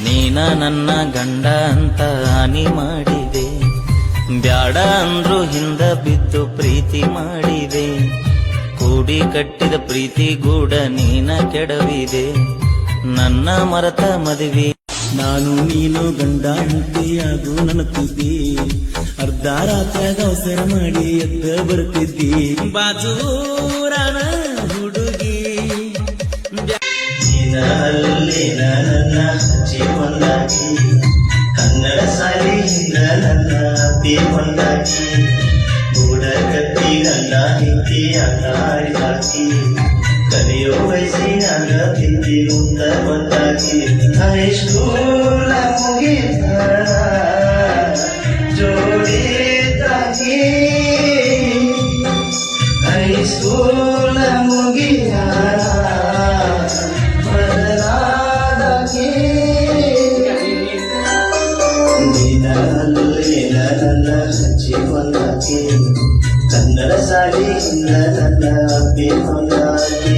ನೀನ ನನ್ನ ಗಂಡ ಅಂತ ಹಾನಿ ಮಾಡಿದೆ, ಬ್ಯಾಡ ಅಂದ್ರು ಹಿಂದ ಬಿದ್ದು ಪ್ರೀತಿ ಮಾಡಿದೆ, ಕೂಡಿ ಕಟ್ಟಿದ ಪ್ರೀತಿ ಗೂಡ ನೀನ ಕೆಡವಿದೆ, ನನ್ನ ಮರತ ಮದುವೆ. ನಾನು ನೀನು ಗಂಡ ಮುಟ್ಟಿಯಾಗು ನನ್ನ ತುದಿ, ಅರ್ಧ ರಾತ್ರಿಯಾಗ ಅವಸರ ಮಾಡಿ ಎದ್ದ ಬರ್ತಿದ್ದಿ, ಬಾಜೂರನ ಹುಡುಗಿ. ಅಲ್ಲಿನ ನನ್ನ ಹಚ್ಚಿ ಕೊಂದಾಗಿ, ಕನ್ನಡ ಶಾಲೆಯಿಂದ ನನ್ನ ಅತ್ತಿ ಕೊಂದಾಗಿ, ಗೂಡ ಕತ್ತಿ ಗಂಡ ಹಿಂತಿ ಆಡಿದಾಕಿ, ಕಲಿಯೋ ವಯಸ್ಸಿನಾಗ ತಿಂದಿ ಮುಂದ ಬಂದಾಗಿ, ಹೈಸ್ಕೂಲ ಮುಗಿದ ಜೋಡಿದಾಗಿ, ಹೈಸ್ಕೂಲ ಮುಗಿದ ಬದಲಾದಾಗಿ, ನೀನಲ್ಲೇನ ನನ್ನ ಹಚ್ಚಿ ಕೊಂದಾಗಿ, ಕನ್ನಡ ಶಾಲೆಯಿಂದ ನನ್ನ ಅಪ್ಪಿ ಕೊಂದಾಗಿ.